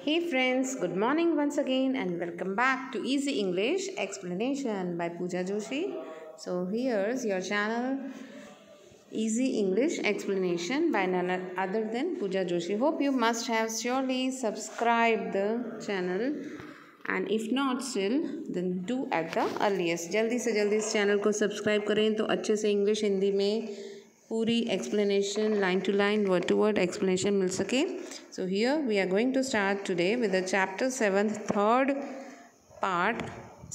Hey friends, good morning once again and welcome back to Easy English Explanation by Pooja Joshi. So here's your channel Easy English Explanation by none other than Pooja Joshi. Hope you must have surely subscribed the channel and if not still then do at the earliest. जल्दी से जल्दी इस channel को subscribe करें तो अच्छे से English Hindi में पूरी explanation line to line word to word explanation मिल सके. So here we are going to start today with the chapter 7 third part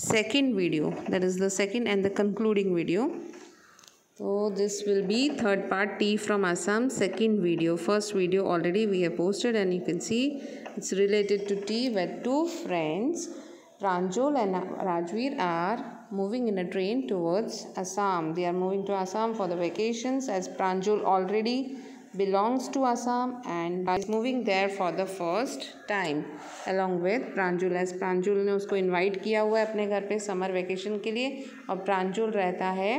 second video, that is the second and the concluding video. So this will be third part, tea from Assam, second video. First video already we have posted and you can see it's related to tea where two friends Pranjal and Rajveer are moving in a train towards Assam. They are moving to Assam for the vacations as Pranjal already belongs to Assam and is moving there for the first time along with Pranjal, as Pranjal ने उसको invite किया हुआ है अपने घर पे summer vacation के लिए और Pranjal रहता है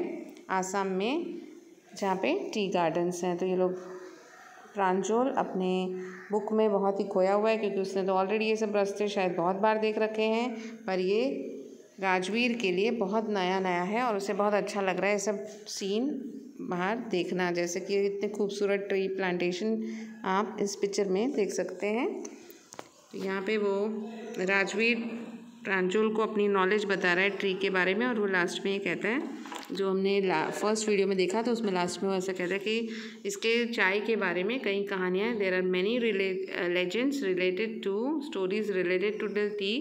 आसाम में जहाँ पे टी गार्डन्स हैं. तो ये लोग प्रांजल अपने बुक में बहुत ही खोया हुआ है क्योंकि उसने तो ऑलरेडी ये सब रास्ते शायद बहुत बार देख रखे हैं, पर ये राजवीर के लिए बहुत नया नया है और उसे बहुत अच्छा लग रहा है ये सब सीन बाहर देखना. जैसे कि इतने खूबसूरत ट्री प्लांटेशन आप इस पिक्चर में देख सकते हैं. तो यहाँ पे वो राजवीर प्रांजल को अपनी नॉलेज बता रहा है ट्री के बारे में और वो लास्ट में ये कहता है, जो हमने फर्स्ट वीडियो में देखा तो उसमें लास्ट में वो ऐसा कहता है कि इसके चाय के बारे में कई कहानियाँ हैं. There are many legends related to stories related to the tea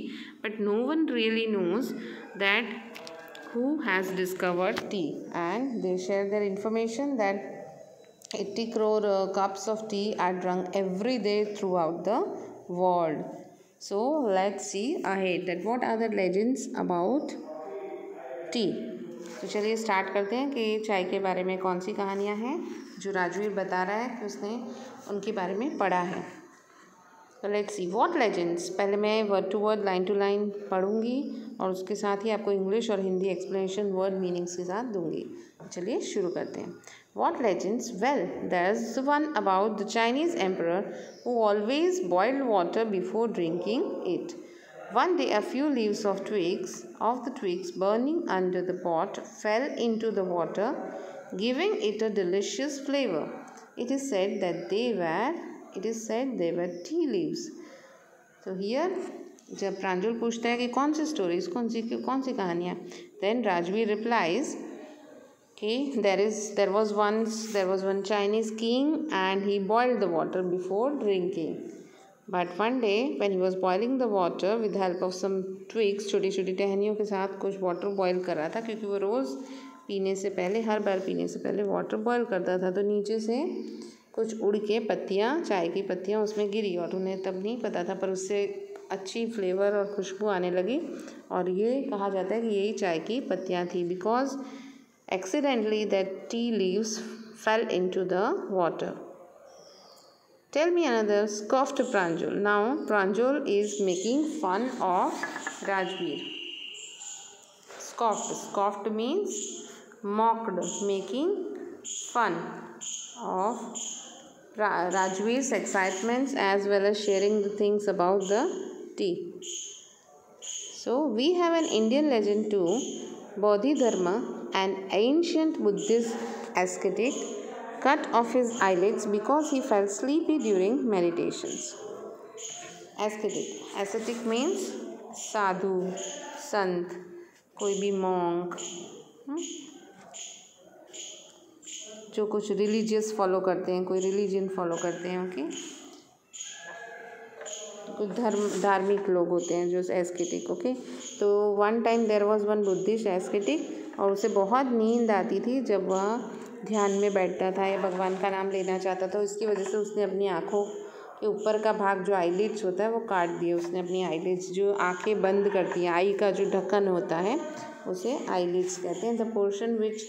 but no one really knows that who has discovered tea, and they share their information that 80 crore cups of tea are drunk every day throughout the world. So let's see ahead that what are the legends about tea. तो चलिए start करते हैं कि चाय के बारे में कौन सी कहानियाँ हैं जो राजवीर बता रहा है कि उसने उनके बारे में पढ़ा है. तो लेट्स सी व्हाट लेजेंड्स. पहले मैं word to word line to line पढ़ूंगी और उसके साथ ही आपको इंग्लिश और हिंदी एक्सप्लेनेशन वर्ड मीनिंग्स के साथ दूंगी. चलिए शुरू करते हैं. What legends. Well there is one about the Chinese emperor who always boiled water before drinking it. One day, a few leaves of the twigs burning under the pot fell into the water, giving it a delicious flavor. It is said they were tea leaves. So here, जब प्रांजल पूछता है कि कौन सी stories, कौन सी कहानियाँ, then Rajveer replies कि there was one Chinese king and he boiled the water before drinking. But one day when he was boiling the water with help of some twigs, छोटी छोटी टहनियों के साथ कुछ वाटर बॉयल कर रहा था क्योंकि वो रोज़ हर बार पीने से पहले वाटर बॉयल करता था. तो नीचे से कुछ उड़ के चाय की पत्तियाँ उसमें गिरी और उन्हें तब नहीं पता था, पर उससे अच्छी फ्लेवर और खुशबू आने लगी और ये कहा जाता है कि यही चाय की पत्तियाँ थी. Because accidentally that tea leaves fail into the water. Tell me another, scoffed Pranjal. Now Pranjal is making fun of Rajveer. Scoffed means mocked, making fun of Rajveer's excitements as well as sharing the things about the tea. So we have an Indian legend too. Bodhidharma, an ancient Buddhist ascetic, cut off his eyelids because he felt sleepy during meditations. Ascetic means sadhu, sant, कोई भी monk, जो कुछ religious follow करते हैं, कोई religion follow करते हैं. Okay, कुछ धार्मिक लोग होते हैं जो एस्केटिक. ओके, तो one time there was one Buddhist ascetic और उसे बहुत नींद आती थी जब वह ध्यान में बैठता था या भगवान का नाम लेना चाहता था. इसकी वजह से उसने अपनी आँखों के ऊपर का भाग जो आईलिड्स होता है वो काट दिए. उसने अपनी आईलिड्स जो आँखें बंद करती हैं, आई का जो ढक्कन होता है उसे आईलिड्स कहते हैं. The portion which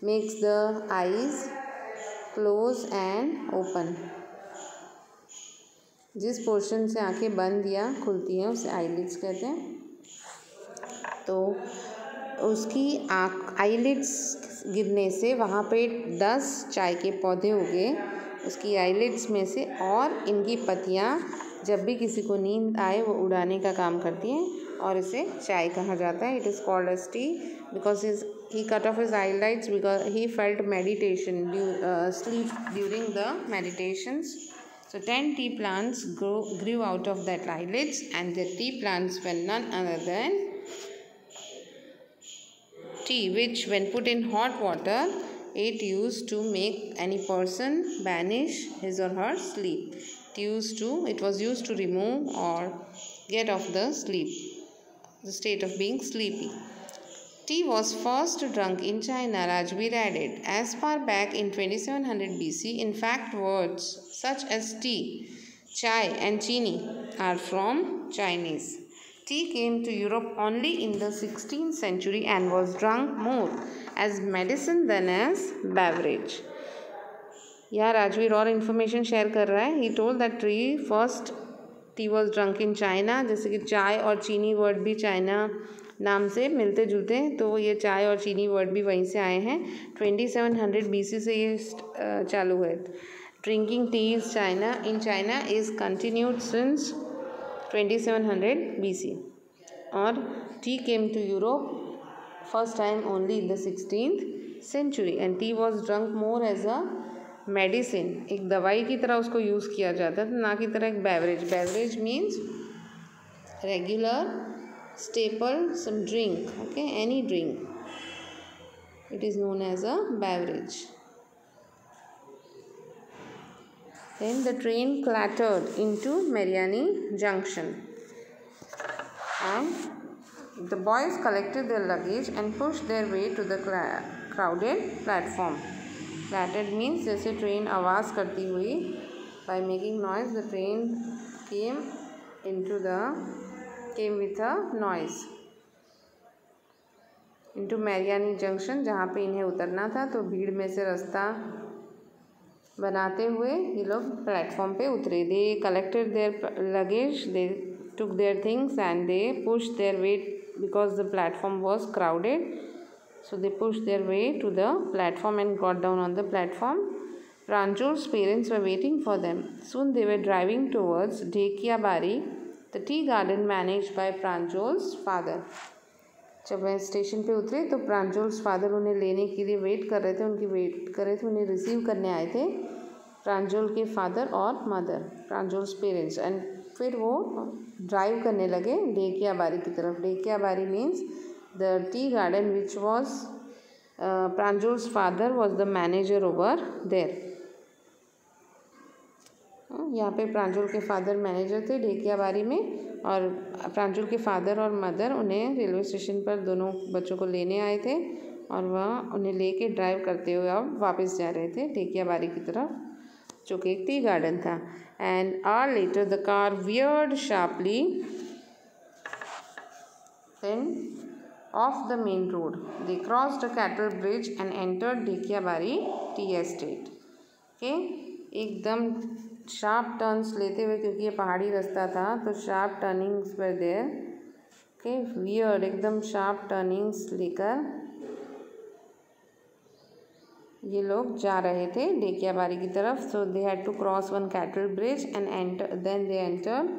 makes the eyes close and open. जिस पोर्शन से आँखें बंद या खुलती हैं उसे आईलिड्स कहते हैं. तो उसकी आईलिड्स गिरने से वहाँ पे 10 चाय के पौधे उगे उसकी आईलिड्स में से और इनकी पत्तियाँ जब भी किसी को नींद आए वो उड़ाने का काम करती हैं और इसे चाय कहा जाता है. It is called as tea because he cut off his eyelids because he felt sleep during the meditations. So 10 tea plants grew out of that eyelids, and the tea plants were none other than tea, which when put in hot water it used to make any person banish his or her sleep. It was used to remove or get off the state of being sleepy. Tea was first drunk in China, Rajbir added, as far back in 2700 BC. In fact, words such as tea, chai and chini are from Chinese. Tea came to Europe only in the 16th century and was drunk more as medicine than as beverage. Yeah, Rajbir और information share कर रहा है. He told that tea was drunk in China. जैसे कि चाय और चीनी word भी चाइना नाम से मिलते जुलते हैं, तो ये चाय और चीनी वर्ड भी वहीं से आए हैं. 2700 BC से ये चालू है. Drinking tea in China is continued since 2700 BC. और tea came to Europe first time only in the 16th century and tea was drunk more as a medicine. एक दवाई की तरह उसको यूज़ किया जाता था, ना की तरह एक beverage means regular staple, some drink, okay, any drink. It is known as a beverage. Then the train clattered into Mariani Junction, and the boys collected their luggage and pushed their way to the crowded platform. Clattered means जैसे train आवाज़ करती हुई, by making noise the train came with a noise into Mariani Junction, जहाँ पे इन्हें उतरना था. तो भीड़ में से रास्ता बनाते हुए ये लोग प्लेटफॉर्म पे उतरे. They collected their luggage, they took their things and they pushed their way because the platform was crowded. So they pushed their way to the platform and got down on the platform. Pranjul's parents were waiting for them. Soon they were driving towards Dhekiabari, the tea garden managed by Pranjul's father. जब वह station पे उतरे तो प्रांजोल्स father उन्हें लेने के लिए wait कर रहे थे, उन्हें रिसीव करने आए थे. प्रांजोल के फादर और मदर, प्रांजोल्स पेरेंट्स. एंड फिर वो ड्राइव करने लगे ढेकियाबारी की तरफ. Dhekiabari means the tea garden which was Pranjol's father was the manager over there. यहाँ पे प्रांजल के फादर मैनेजर थे ढेकियाबारी में, और प्रांजल के फादर और मदर उन्हें रेलवे स्टेशन पर दोनों बच्चों को लेने आए थे, और वह उन्हें लेके ड्राइव करते हुए अब वापस जा रहे थे ढेकियाबारी की तरफ, जो कि एक टी गार्डन था. And hour later the car veered sharply then off the main road. They crossed a cattle bridge and entered Dhekiabari tea estate. Okay, एकदम शार्प टर्न्स लेते हुए, क्योंकि ये पहाड़ी रास्ता था तो sharp turnings were there. Okay, veered एकदम शार्प टर्निंग्स लेकर ये लोग जा रहे थे ढेकियाबारी की तरफ. So they had to cross one cattle bridge and then they entered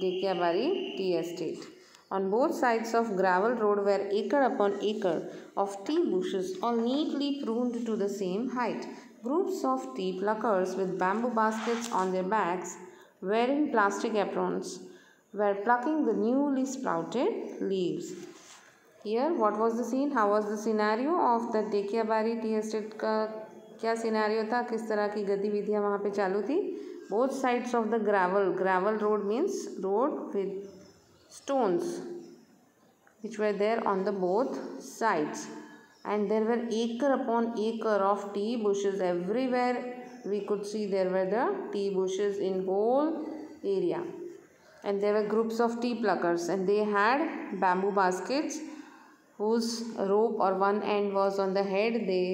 Dhekiabari tea estate. On both sides of gravel road were acre upon acre of tea bushes, all neatly pruned to the same height. Groups of tea pluckers with bamboo baskets on their backs, wearing plastic aprons, were plucking the newly sprouted leaves. Here, what was the scene? How was the scenario of the Dhekiabari tea estate का क्या scenario था? किस तरह की गतिविधियाँ वहाँ पे चालू थी? Both sides of the gravel road means road with stones which were there on the both sides, and there were acre upon acre of tea bushes everywhere. We could see there were the tea bushes in whole area, and there were groups of tea pluckers, and they had bamboo baskets whose rope or one end was on the head. They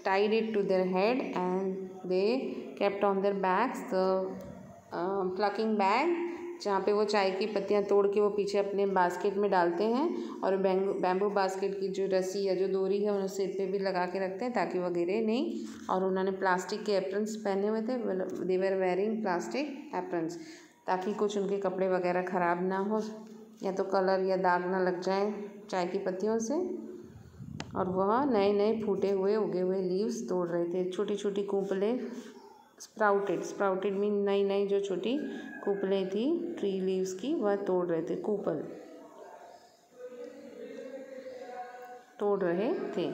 tied it to their head and they kept on their backs the plucking bag, जहाँ पे वो चाय की पत्तियाँ तोड़ के वो पीछे अपने बास्केट में डालते हैं, और बैम्बू बास्केट की जो रस्सी या जो डोरी है उन्हें सिर पे भी लगा के रखते हैं ताकि वो गिरे नहीं. और उन्होंने प्लास्टिक के एप्रन्स पहने हुए थे. दे वर वेयरिंग प्लास्टिक एप्रन्स. ताकि कुछ उनके कपड़े वगैरह ख़राब ना हो या तो कलर या दाग ना लग जाए चाय की पत्तियों से। और वह नए नए फूटे हुए उगे हुए लीव्स तोड़ रहे थे। छोटी छोटी कूपलें, स्प्राउटेड मीन नई नई जो छोटी कूपलें थी ट्री लीव्स की, वह तोड़ रहे थे। कूपल तोड़ रहे थे।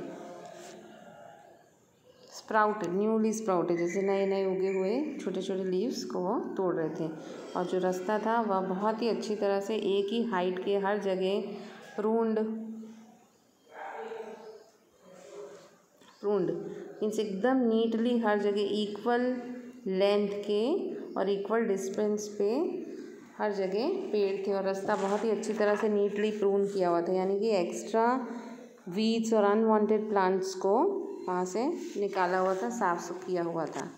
स्प्राउटेड, न्यूली स्प्राउटेड, जैसे नए नए उगे हुए छोटे छोटे लीव्स को वो तोड़ रहे थे। और जो रास्ता था वह बहुत ही अच्छी तरह से एक ही हाइट के हर जगह प्रून्ड मीन्स एकदम नीटली हर जगह इक्वल लेंथ के और इक्वल डिस्टेंस पे हर जगह पेड़ थे। और रास्ता बहुत ही अच्छी तरह से नीटली प्रून किया हुआ था, यानी कि एक्स्ट्रा वीड्स और अनवांटेड प्लांट्स को वहाँ से निकाला हुआ था, साफ किया हुआ था।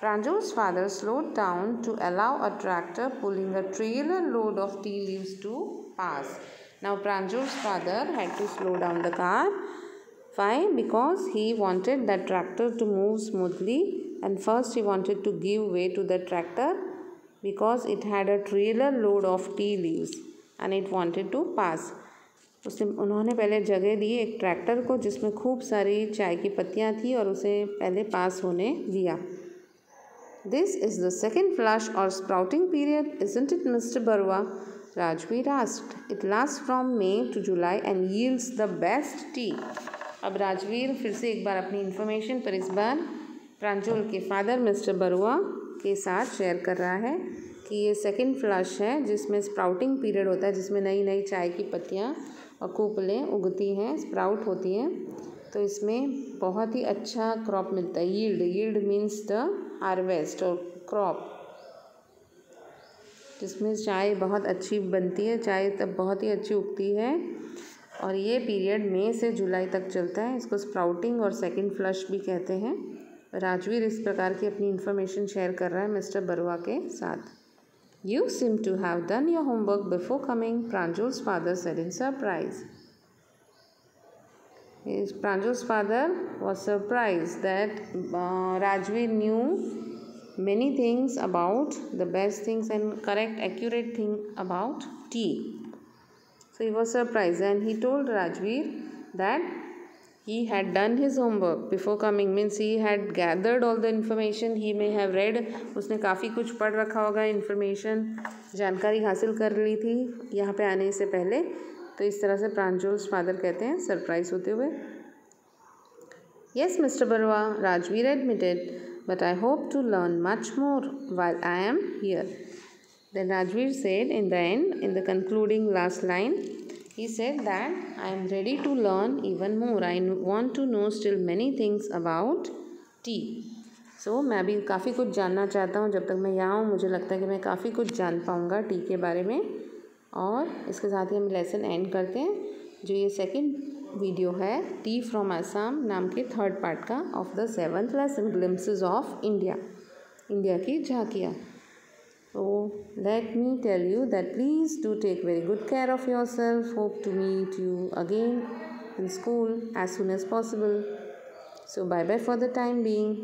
Pranjul's father slowed down to allow a tractor pulling a trailer load of tea leaves to pass. Now Pranjul's father had to slow down the car. Why? Because he wanted that tractor to move smoothly, and first he wanted to give way to the tractor because it had a trailer load of tea leaves and it wanted to pass. उन्होंने पहले जगह दी एक tractor को जिसमें खूब सारी चाय की पत्तियाँ थी और उसे पहले पास होने दिया। This is the second flush or sprouting period, isn't it, Mr. Barua? Rajveer asked. It lasts from May to July and yields the best tea. अब राजवीर फिर से एक बार अपनी इन्फॉर्मेशन पर इस बार प्रांजल के फादर मिस्टर बरुआ के साथ शेयर कर रहा है कि ये सेकंड फ्लश है जिसमें स्प्राउटिंग पीरियड होता है, जिसमें नई नई चाय की पत्तियाँ और कूपलें उगती हैं, स्प्राउट होती हैं। तो इसमें बहुत ही अच्छा क्रॉप मिलता है। यील्ड मीन्स द हार्वेस्ट और क्रॉप, जिसमें चाय बहुत अच्छी बनती है, चाय तब बहुत ही अच्छी उगती है। और ये पीरियड मई से जुलाई तक चलता है। इसको स्प्राउटिंग और सेकंड फ्लश भी कहते हैं। राजवीर इस प्रकार की अपनी इन्फॉर्मेशन शेयर कर रहा है मिस्टर बरुआ के साथ। You seem to have done your homework before coming, Pranjul's father said in surprise. Pranjul's father was surprised that Rajveer knew many things about the best things and correct, accurate thing about tea. So he was surprised and he told Rajveer that he had done his homework before coming, means he had gathered all the information, he may have read, उसने काफ़ी कुछ पढ़ रखा होगा, information जानकारी हासिल कर ली थी यहाँ पे आने से पहले। तो इस तरह से प्रांजल's फादर कहते हैं सरप्राइज होते हुए। Yes, Mr. Barua, Rajveer admitted, but I hope to learn much more while I am here. Then Rajveer said in the end, in the concluding last line, he said that I am ready to learn even more. I want to know still many things about tea. So मैं भी काफ़ी कुछ जानना चाहता हूँ। जब तक मैं यहाँ हूँ मुझे लगता है कि मैं काफ़ी कुछ जान पाऊँगा टी के बारे में। और इसके साथ ही हम लेसन एंड करते हैं। जो ये सेकंड वीडियो है टी फ्रॉम असम नाम के थर्ड पार्ट का of the 7th lesson glimpses of India, India की झांकियाँ। So let me tell you that please do take very good care of yourself. Hope to meet you again in school as soon as possible. So bye bye for the time being.